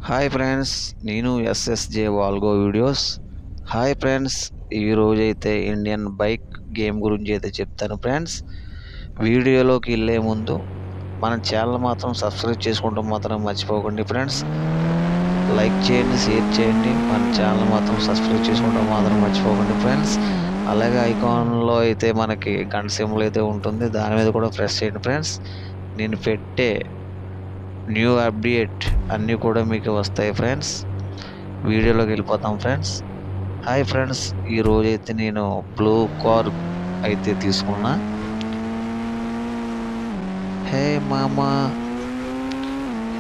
Hi friends, నేను SSJ వాల్గో videos. Hi friends, ఈరోజైతే Indian bike game గురించి అయితే చెప్తాను ఫ్రెండ్స్. వీడియోలోకి వెళ్ళే ముందు మన ఛానల్ మాత్రం సబ్స్క్రైబ్ చేసుకుంటాం మాత్రం మర్చిపోకండి ఫ్రెండ్స్. లైక్ చేయండి, షేర్ చేయండి, మన ఛానల్ మాత్రం సబ్స్క్రైబ్ చేసుకుంటాం మాత్రం మర్చిపోకండి ఫ్రెండ్స్. అలాగే ఐకాన్లో అయితే మనకి గంట సింబల్ అయితే ఉంటుంది, దాని మీద కూడా ప్రెస్ చేయండి ఫ్రెండ్స్. నేను పెట్టే న్యూ అప్డేట్ అన్నీ కూడా మీకు వస్తాయి ఫ్రెండ్స్. వీడియోలోకి వెళ్ళిపోతాం ఫ్రెండ్స్. హాయ్ ఫ్రెండ్స్, ఈరోజైతే నేను బ్లూ కార్ అయితే తీసుకున్నా. హే మామా,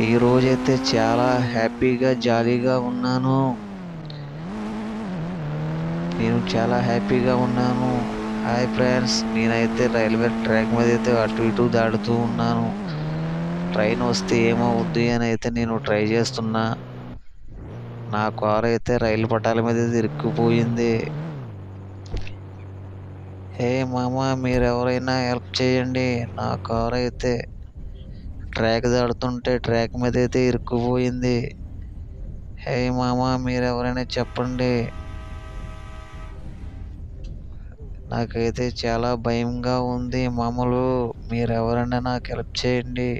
ఈరోజైతే చాలా హ్యాపీగా జాలీగా ఉన్నాను. నేను చాలా హ్యాపీగా ఉన్నాను. హాయ్ ఫ్రెండ్స్, నేనైతే రైల్వే ట్రాక్ మీద అయితే అటు ఇటు దాడుతూ ఉన్నాను. ట్రైన్ వస్తే ఏమవుద్ది అని అయితే నేను ట్రై చేస్తున్నా. నా కారు అయితే రైలు పట్టాల మీద ఇరుక్కుపోయింది. హే మామ, మీరు ఎవరైనా హెల్ప్ చేయండి. నా కారు అయితే ట్రాక్ దాడుతుంటే ట్రాక్ మీద అయితే ఇరుక్కుపోయింది. హే మామ, మీరు ఎవరైనా చెప్పండి. నాకైతే చాలా భయంగా ఉంది మామూలు. మీరు ఎవరైనా నాకు హెల్ప్ చేయండి.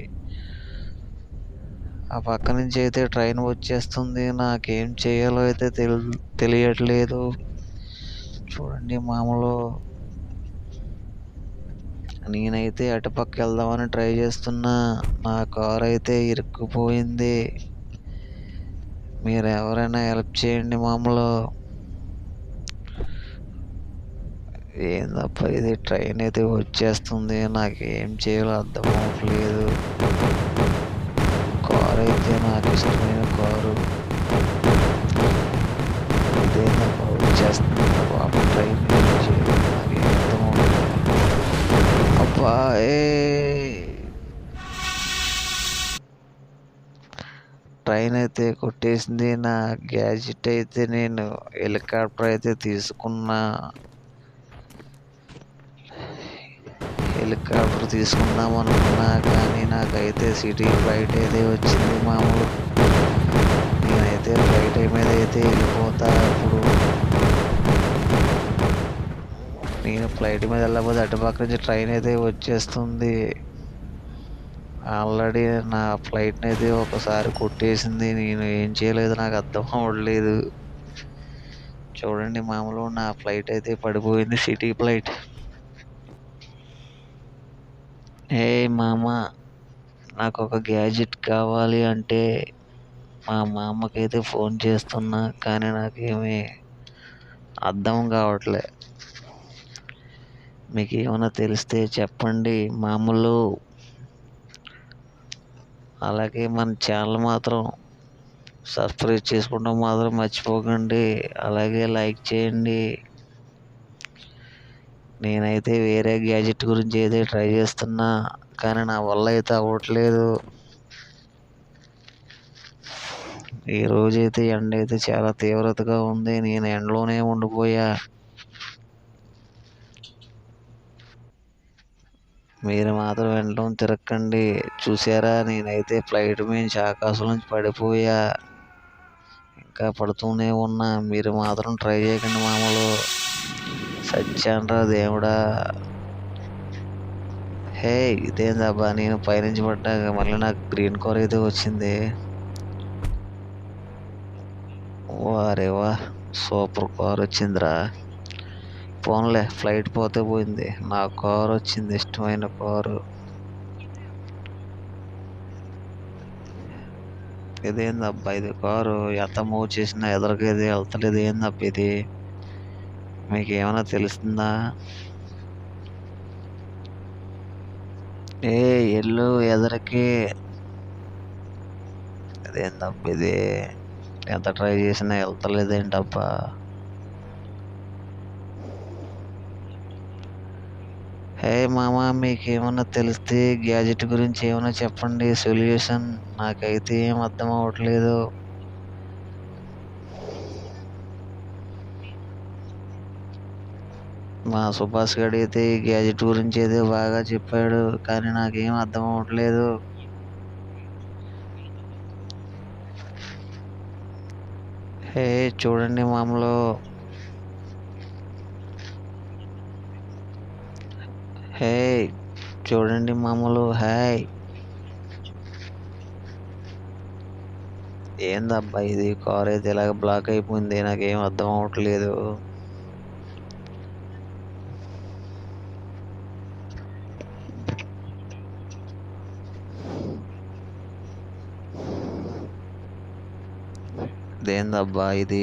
ఆ పక్క నుంచి అయితే ట్రైన్ వచ్చేస్తుంది. నాకేం చేయాలో అయితే తెలియట్లేదు. చూడండి మామూలు, నేనైతే అటుపక్క వెళ్దామని ట్రై చేస్తున్నా. నా కారు అయితే ఇరుక్కుపోయింది. మీరు ఎవరైనా హెల్ప్ చేయండి మామూలు. ఏందప్ప ఇది, ట్రైన్ అయితే వచ్చేస్తుంది. నాకేం చేయాలో అర్థం అవ్వట్లేదు. కారు అయితే నాకు ఇష్టమైన కారు. ఇదేందప్ప వచ్చేస్తుంది పాప ట్రైన్ నుంచి. నాకేం అర్థం అవ్వట్లేదు. అబ్బా ట్రైన్ అయితే కొట్టేసింది. నా గ్యాజెట్ అయితే నేను హెలికాప్టర్ అయితే తీసుకున్నా. హెలికాప్టర్ తీసుకుందాం అనుకున్నా, కానీ నాకైతే సిటీ ఫ్లైట్ అయితే వచ్చింది మామూలు. నేనైతే ఫ్లైట్ మీద అయితే వెళ్ళిపోతా. ఇప్పుడు నేను ఫ్లైట్ మీద వెళ్ళకపోతే అటుపక్క నుంచి ట్రైన్ అయితే వచ్చేస్తుంది. ఆల్రెడీ నా ఫ్లైట్ని అయితే ఒకసారి కొట్టేసింది. నేను ఏం చేయలేదు, నాకు అర్థం అవ్వట్లేదు. చూడండి మామూలు, నా ఫ్లైట్ అయితే పడిపోయింది, సిటీ ఫ్లైట్. హే మామ, నాకు ఒక గ్యాజెట్ కావాలి అంటే మా మామకైతే ఫోన్ చేస్తున్నా, కానీ నాకేమీ అర్థం కావట్లే. మీకు ఏమైనా తెలిస్తే చెప్పండి మామూలు. అలాగే మన ఛానల్ మాత్రం సబ్స్క్రైబ్ చేసుకోవడం మాత్రం మర్చిపోకండి. అలాగే లైక్ చేయండి. నేనైతే వేరే గ్యాజెట్ గురించి అయితే ట్రై చేస్తున్నా, కానీ నా వల్ల అయితే అవ్వట్లేదు. ఈరోజైతే ఎండ అయితే చాలా తీవ్రతగా ఉంది. నేను ఎండలోనే ఉండిపోయా. మీరు మాత్రం ఎండలో తిరగకండి. చూసారా, నేనైతే ఫ్లైట్ నుంచి ఆకాశం నుంచి పడిపోయా. ఇంకా పడుతూనే ఉన్నా. మీరు మాత్రం ట్రై చేయకండి మామూలు. సత్యాన్రా దేవుడా. హే, ఇదేందబ్బా, నేను పైనుంచి పడ్డాక మళ్ళీ నాకు గ్రీన్ కార్ అయితే వచ్చింది. వారే వా, సూపర్ కార్ వచ్చిందిరా. పోన్లే, ఫ్లైట్ పోతే పోయింది, నా కారు వచ్చింది, ఇష్టమైన కారు. ఇదేందబ్బా, ఇది కారు ఎంత మూవ్ చేసినా ఎదరికేది వెళ్తలేదు. ఏందబ్బా ఇది, మీకు ఏమైనా తెలుస్తుందా? ఎల్లు ఎదరికి. అదేందబ్బా ఇది, ఎంత ట్రై చేసినా వెళ్తలేదేంటబ్బా. హే మామ, మీకు ఏమన్నా తెలిస్తే గ్యాజెట్ గురించి ఏమైనా చెప్పండి సొల్యూషన్. నాకైతే ఏం అర్థం అవ్వట్లేదు. మా సుభాష్ గడి అయితే ఈ గ్యాజెట్ గురించి అయితే బాగా చెప్పాడు, కానీ నాకేం అర్థం అవ్వట్లేదు. హే చూడండి మామూలు. హే చూడండి మామూలు. హాయ్. ఏందబ్బా ఇది, కార్ అయితే ఇలాగ బ్లాక్ అయిపోయింది, నాకేం అర్థం అవ్వట్లేదు. ఇదేందబ్బా ఇది.